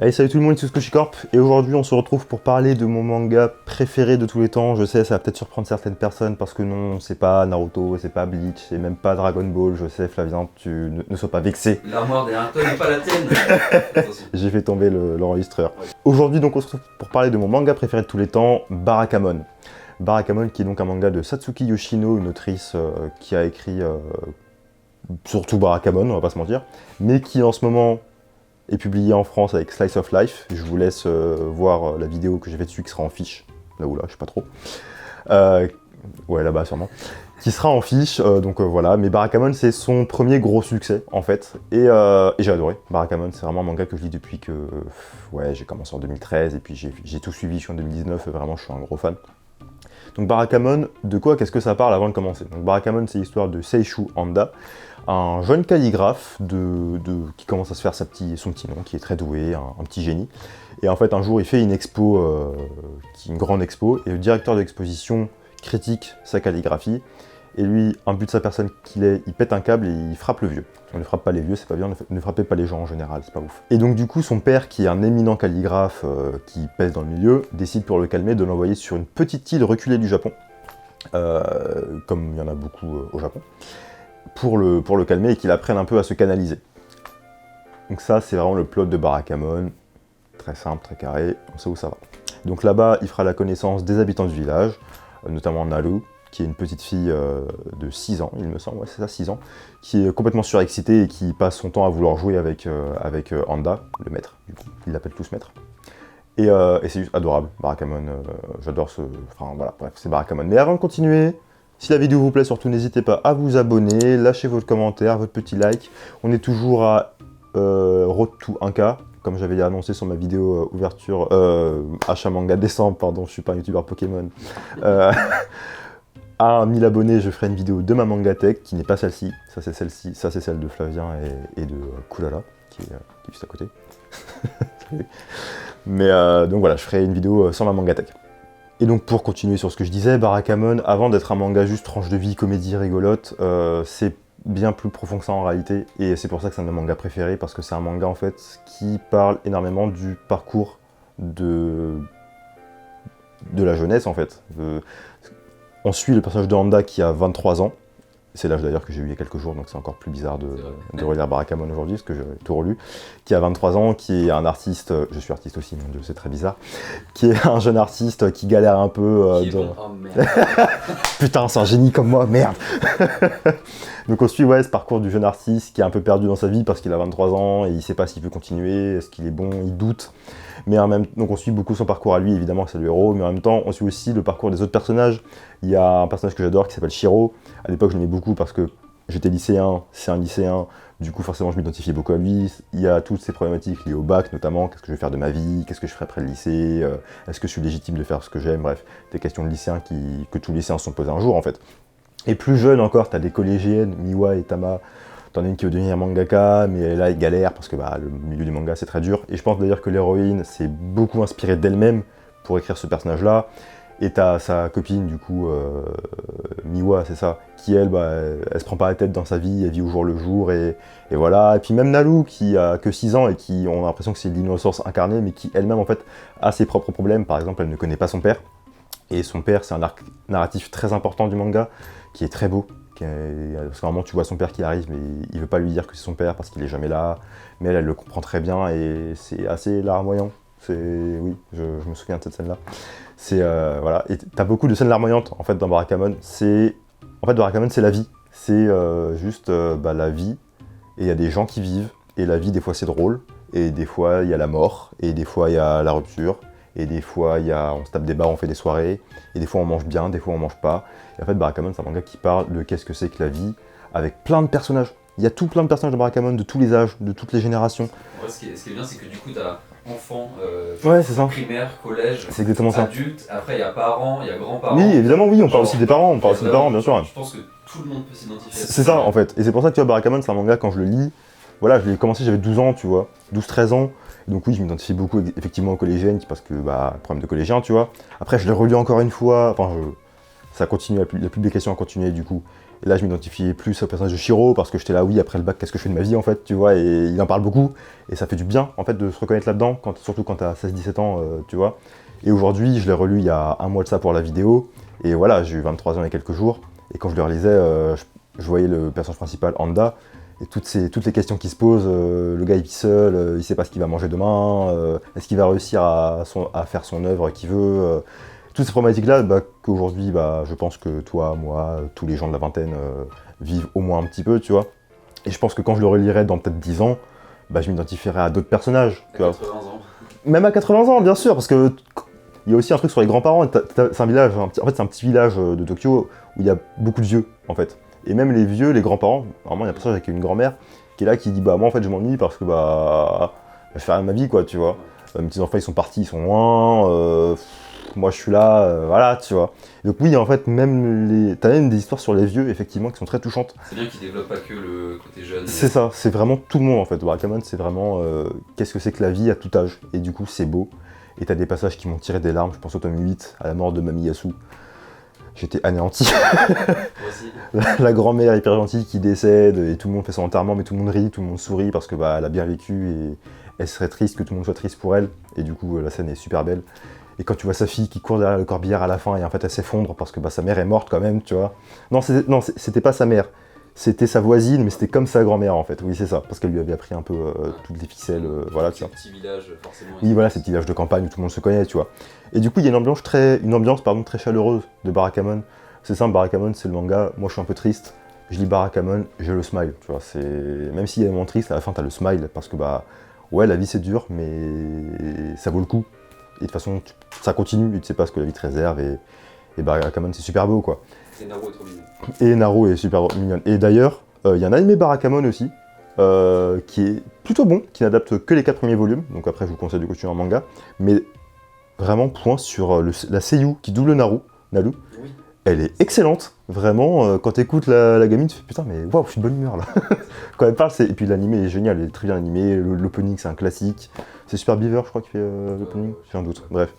Allez, salut tout le monde, c'est Squishy et aujourd'hui on se retrouve pour parler de mon manga préféré de tous les temps. Je sais, ça va peut-être surprendre certaines personnes parce que non, c'est pas Naruto, c'est pas Bleach, c'est même pas Dragon Ball. Je sais, Flavien, tu ne sois pas vexé. L'armoire derrière toi n'est pas la tienne. J'ai fait tomber l'enregistreur. Ouais. Aujourd'hui donc on se retrouve pour parler de mon manga préféré de tous les temps, Barakamon. Barakamon qui est donc un manga de Satsuki Yoshino, une autrice qui a écrit surtout Barakamon, on va pas se mentir, mais qui en ce moment est publié en France avec Slice of Life. Je vous laisse voir la vidéo que j'ai fait dessus qui sera en fiche. Là ou là, je sais pas trop. Ouais, là-bas sûrement. Qui sera en fiche, donc voilà. Mais Barakamon, c'est son premier gros succès en fait. Et j'ai adoré. Barakamon, c'est vraiment un manga que je lis depuis que ouais, j'ai commencé en 2013 et puis j'ai tout suivi jusqu'en 2019. Vraiment, je suis un gros fan. Donc Barakamon, de quoi qu'est-ce que ça parle avant de commencer? Donc Barakamon, c'est l'histoire de Seishu Handa, un jeune calligraphe qui commence à se faire son petit nom, qui est très doué, un petit génie. Et en fait, un jour, il fait une expo, une grande expo, et le directeur de l'exposition critique sa calligraphie. Et lui, imbu de sa personne qu'il est, il pète un câble et il frappe le vieux. On ne frappe pas les vieux, c'est pas bien, ne frappez pas les gens en général, c'est pas ouf. Et donc du coup, son père, qui est un éminent calligraphe qui pèse dans le milieu, décide pour le calmer de l'envoyer sur une petite île reculée du Japon, comme il y en a beaucoup au Japon, pour le calmer et qu'il apprenne un peu à se canaliser. Donc ça, c'est vraiment le plot de Barakamon, très simple, très carré, on sait où ça va. Donc là-bas, il fera la connaissance des habitants du village, notamment Naru, qui est une petite fille de 6 ans, il me semble, ouais c'est ça, 6 ans, qui est complètement surexcitée et qui passe son temps à vouloir jouer avec Handa, le maître, du coup, ils l'appellent tous maître. Et c'est juste adorable, Barakamon, j'adore ce... Enfin voilà, bref, c'est Barakamon. Mais avant de continuer, si la vidéo vous plaît, surtout n'hésitez pas à vous abonner, lâchez votre commentaire, votre petit like. On est toujours à Road to 1K, comme j'avais annoncé sur ma vidéo ouverture, achat manga décembre, pardon, je suis pas un youtubeur Pokémon. À 1000 abonnés, je ferai une vidéo de ma mangatech, qui n'est pas celle-ci, ça c'est celle-ci, ça c'est celle de Flavien et de Kulala, qui est juste à côté. Mais donc voilà, je ferai une vidéo sur ma mangatech. Et donc pour continuer sur ce que je disais, Barakamon, avant d'être un manga juste tranche de vie, comédie rigolote, c'est bien plus profond que ça en réalité, et c'est pour ça que c'est un de mes mangas préférés, parce que c'est un manga en fait qui parle énormément du parcours de la jeunesse en fait. On suit le personnage de Handa qui a 23 ans, c'est l'âge d'ailleurs que j'ai eu il y a quelques jours, donc c'est encore plus bizarre de relire Barakamon aujourd'hui, parce que j'ai tout relu, qui a 23 ans, qui est un artiste, je suis artiste aussi, mon dieu, c'est très bizarre, qui est un jeune artiste qui galère un peu... Oh merde. Putain, c'est un génie comme moi, merde. Donc on suit ouais, ce parcours du jeune artiste qui est un peu perdu dans sa vie parce qu'il a 23 ans et il sait pas s'il veut continuer, est-ce qu'il est bon, il doute. Mais en même donc on suit beaucoup son parcours à lui, évidemment c'est le héros, mais en même temps on suit aussi le parcours des autres personnages. Il y a un personnage que j'adore qui s'appelle Shiro. À l'époque je l'aimais beaucoup parce que j'étais lycéen, c'est un lycéen, du coup forcément je m'identifiais beaucoup à lui. Il y a toutes ces problématiques liées au bac notamment, qu'est-ce que je vais faire de ma vie, qu'est-ce que je ferai après le lycée, est-ce que je suis légitime de faire ce que j'aime, bref, des questions de lycéens que tous les lycéens se sont posés un jour en fait. Et plus jeune encore, t'as des collégiennes, Miwa et Tama, t'en as une qui veut devenir mangaka, mais là, elle galère parce que bah, le milieu du manga, c'est très dur. Et je pense d'ailleurs que l'héroïne s'est beaucoup inspirée d'elle-même pour écrire ce personnage-là. Et t'as sa copine, du coup, Miwa, c'est ça, qui elle, bah, elle se prend pas la tête dans sa vie, elle vit au jour le jour, et voilà. Et puis même Naru, qui a que 6 ans et qui, on a l'impression que c'est de l'innocence incarnée, mais qui elle-même, en fait, a ses propres problèmes. Par exemple, elle ne connaît pas son père. Et son père, c'est un arc narratif très important du manga, qui est très beau. Parce qu'à un moment, tu vois son père qui arrive, mais il veut pas lui dire que c'est son père parce qu'il est jamais là. Mais elle le comprend très bien et c'est assez larmoyant. Oui, je me souviens de cette scène-là. Voilà. Et t'as beaucoup de scènes larmoyantes en fait dans Barakamon. En fait, Barakamon, c'est la vie. C'est juste la vie. Et il y a des gens qui vivent. Et la vie, des fois, c'est drôle. Et des fois, il y a la mort. Et des fois, il y a la rupture. Et des fois, on se tape des bars, on fait des soirées, et des fois on mange bien, des fois on mange pas. Et en fait, Barakamon, c'est un manga qui parle de qu'est-ce que c'est que la vie, avec plein de personnages. Il y a tout plein de personnages de Barakamon, de tous les âges, de toutes les générations. Ouais, ce qui est bien, c'est que du coup, t'as enfants, ouais, c'est ça. primaire, collège, c'est exactement ça. Adultes, après il y a parents, il y a grands-parents. Oui, évidemment, oui, on parle aussi des parents, bien sûr. Je pense que tout le monde peut s'identifier. C'est ça, en fait. Et c'est pour ça que tu vois, Barakamon, c'est un manga, quand je le lis, voilà, je l'ai commencé, j'avais 12 ans, tu vois, 12-13 ans. Donc oui, je m'identifie beaucoup effectivement aux collégiennes, parce que, problème de collégien, tu vois. Après, je l'ai relu encore une fois, enfin, ça continue, la publication a continué du coup. Et là, je m'identifiais plus au personnage de Shiro parce que j'étais là, oui, après le bac, qu'est-ce que je fais de ma vie en fait, tu vois, et il en parle beaucoup. Et ça fait du bien en fait de se reconnaître là-dedans, surtout quand t'as 16-17 ans, tu vois. Et aujourd'hui, je l'ai relu il y a un mois de ça pour la vidéo. Et voilà, j'ai eu 23 ans il y a quelques jours. Et quand je le relisais, je voyais le personnage principal, Anda. Et toutes les questions qui se posent, le gars il vit seul, il sait pas ce qu'il va manger demain, est-ce qu'il va réussir à faire son œuvre qu'il veut, toutes ces problématiques-là, qu'aujourd'hui, je pense que toi, moi, tous les gens de la vingtaine vivent au moins un petit peu, tu vois. Et je pense que quand je le relirai dans peut-être 10 ans, je m'identifierai à d'autres personnages. À 80 ans. Même à 80 ans, bien sûr, parce que il y a aussi un truc sur les grands-parents. C'est un village, en fait, c'est un petit village de Tokyo où il y a beaucoup de vieux, en fait. Et même les vieux, les grands-parents, vraiment, il y a un personnage avec une grand-mère qui est là, qui dit moi, en fait, je m'ennuie parce que je fais rien de ma vie, quoi, tu vois. Mes petits-enfants, ils sont partis, ils sont loin. Moi, je suis là, voilà, tu vois. Donc oui, en fait, t'as même des histoires sur les vieux, effectivement, qui sont très touchantes. C'est bien qu'ils développent pas que le côté jeune. C'est ça, c'est vraiment tout le monde, en fait. Barakamon, c'est vraiment qu'est-ce que c'est que la vie à tout âge. Et du coup, c'est beau. Et t'as des passages qui m'ont tiré des larmes. Je pense au tome 8, à la mort de Mamie Yasu. J'étais anéanti. La grand-mère hyper gentille qui décède, et tout le monde fait son enterrement, mais tout le monde rit, tout le monde sourit, parce que elle a bien vécu, et elle serait triste que tout le monde soit triste pour elle. Et du coup, la scène est super belle. Et quand tu vois sa fille qui court derrière le corbillard à la fin, et en fait elle s'effondre parce que sa mère est morte quand même, tu vois. Non, c'était pas sa mère, c'était sa voisine, mais c'était comme sa grand-mère en fait. Oui, c'est ça, parce qu'elle lui avait appris un peu toutes les ficelles, voilà, tu vois. Ces petits villages, forcément. Oui, voilà, ces petits villages de campagne où tout le monde se connaît, tu vois. Et du coup, il y a une ambiance très chaleureuse de Barakamon. C'est simple, Barakamon, c'est le manga. Moi, je suis un peu triste. Je lis Barakamon, j'ai le smile, tu vois. Même s'il y a des moments tristes, à la fin, t'as le smile parce que ouais, la vie c'est dur, mais ça vaut le coup. Et de toute façon, ça continue, tu sais pas ce que la vie te réserve, et Barakamon, c'est super beau, quoi. Et Naru est trop mignon. Et Naru est super mignonne. Et d'ailleurs, il y a un animé Barakamon aussi, qui est plutôt bon, qui n'adapte que les 4 premiers volumes, donc après je vous conseille de continuer en manga, mais vraiment point sur la seiyuu qui double Naru. Oui. Elle est excellente, vraiment, quand t'écoutes la gamine, tu fais putain mais waouh, je suis de bonne humeur là. Quand elle parle, et puis l'animé est génial, elle est très bien animée, l'opening c'est un classique, c'est Super Beaver je crois qui fait l'opening, j'ai un doute, bref.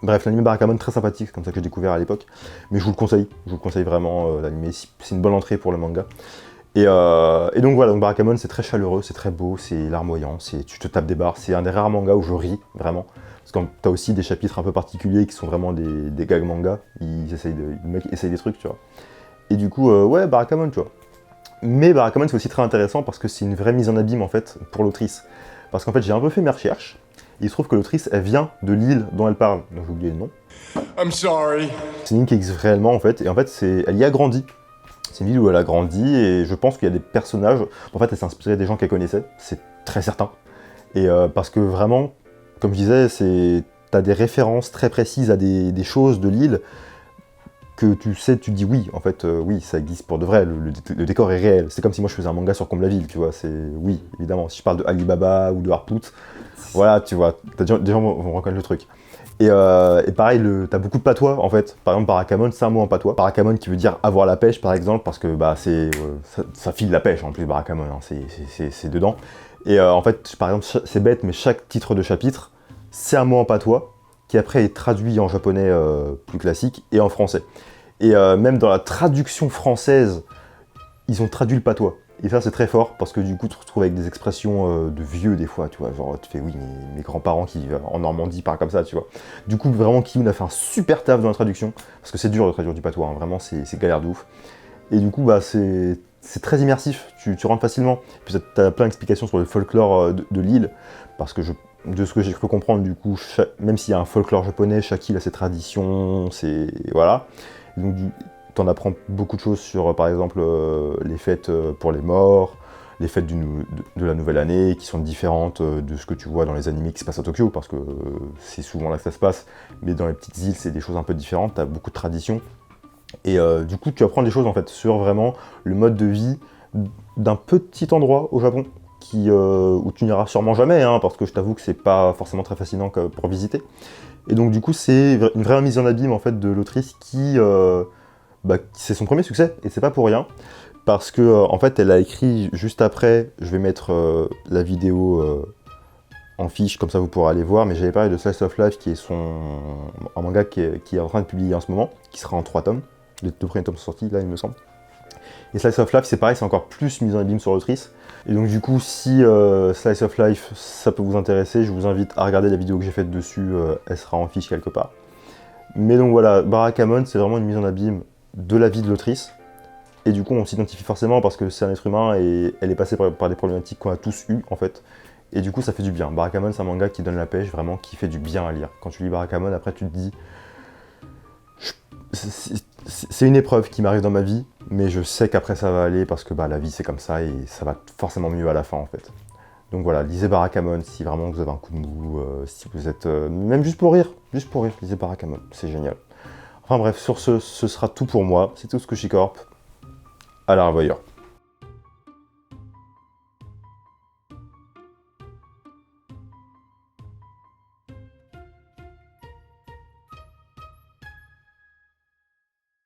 Bref, l'anime Barakamon très sympathique, c'est comme ça que j'ai découvert à l'époque, mais je vous le conseille vraiment l'animé, c'est une bonne entrée pour le manga. Et donc voilà, donc Barakamon c'est très chaleureux, c'est très beau, c'est larmoyant, tu te tapes des barres, c'est un des rares mangas où je ris, vraiment. Parce que t'as aussi des chapitres un peu particuliers qui sont vraiment des gags manga, le mec essaye des trucs, tu vois. Et du coup, ouais, Barakamon, tu vois. Mais Barakamon c'est aussi très intéressant parce que c'est une vraie mise en abîme en fait pour l'autrice. Parce qu'en fait j'ai un peu fait mes recherches, et il se trouve que l'autrice elle vient de l'île dont elle parle, donc j'ai oublié le nom. I'm sorry. C'est une île qui existe réellement en fait, et en fait elle y a grandi. C'est une ville où elle a grandi, et je pense qu'il y a des personnages, en fait elle s'est inspirée des gens qu'elle connaissait, c'est très certain. Et parce que vraiment, comme je disais, t'as des références très précises à des choses de l'île que tu sais, tu te dis oui, en fait, oui, ça existe pour de vrai, le décor est réel. C'est comme si moi je faisais un manga sur Comble-la-Ville, tu vois, oui, évidemment. Si je parle de Alibaba ou de Harpout, voilà, tu vois, des gens vont reconnaître le truc. Et pareil, t'as beaucoup de patois, en fait. Par exemple, Barakamon, c'est un mot en patois. Barakamon qui veut dire avoir la pêche, par exemple, parce que ça file la pêche, en plus, Barakamon, hein, c'est dedans. Et en fait, par exemple, c'est bête, mais chaque titre de chapitre, c'est un mot en patois, qui après est traduit en japonais plus classique et en français. Et même dans la traduction française, ils ont traduit le patois. Et ça c'est très fort, parce que du coup tu te retrouves avec des expressions de vieux des fois, tu vois, genre tu fais oui, mes grands-parents qui vivent en Normandie parlent comme ça, tu vois. Du coup vraiment Kiyun a fait un super taf dans la traduction, parce que c'est dur de traduire du patois, hein, vraiment c'est galère de ouf. Et du coup c'est très immersif, tu rentres facilement. Puis t'as plein d'explications sur le folklore de l'île, parce que de ce que j'ai cru comprendre, du coup, même s'il y a un folklore japonais, chaque île a ses traditions, voilà. Donc t'en apprends beaucoup de choses sur, par exemple, les fêtes pour les morts, les fêtes de la nouvelle année, qui sont différentes de ce que tu vois dans les animés qui se passent à Tokyo, parce que c'est souvent là que ça se passe, mais dans les petites îles, c'est des choses un peu différentes, t'as beaucoup de traditions. Et du coup, tu apprends des choses, en fait, sur vraiment le mode de vie d'un petit endroit au Japon, où tu n'iras sûrement jamais, hein, parce que je t'avoue que c'est pas forcément très fascinant pour visiter. Et donc du coup c'est une vraie mise en abîme en fait de l'autrice qui c'est son premier succès, et c'est pas pour rien, parce que en fait elle a écrit juste après, je vais mettre la vidéo en fiche, comme ça vous pourrez aller voir, mais j'avais parlé de Slice of Life qui est un manga qui est en train de publier en ce moment, qui sera en 3 tomes, les 2 premiers tomes sont sortis là il me semble. Et Slice of Life, c'est pareil, c'est encore plus mise en abîme sur l'autrice. Et donc du coup, si Slice of Life, ça peut vous intéresser, je vous invite à regarder la vidéo que j'ai faite dessus, elle sera en fiche quelque part. Mais donc voilà, Barakamon, c'est vraiment une mise en abîme de la vie de l'autrice. Et du coup, on s'identifie forcément parce que c'est un être humain et elle est passée par des problématiques qu'on a tous eues en fait. Et du coup, ça fait du bien. Barakamon, c'est un manga qui donne la pêche, vraiment, qui fait du bien à lire. Quand tu lis Barakamon, après tu te dis... C'est une épreuve qui m'arrive dans ma vie, mais je sais qu'après ça va aller parce que bah, la vie c'est comme ça et ça va forcément mieux à la fin en fait. Donc voilà, lisez Barakamon si vraiment vous avez un coup de mou, si vous êtes... même juste pour rire, lisez Barakamon, c'est génial. Enfin bref, sur ce sera tout pour moi, c'est tout ce que j'y corp. À la revoyure.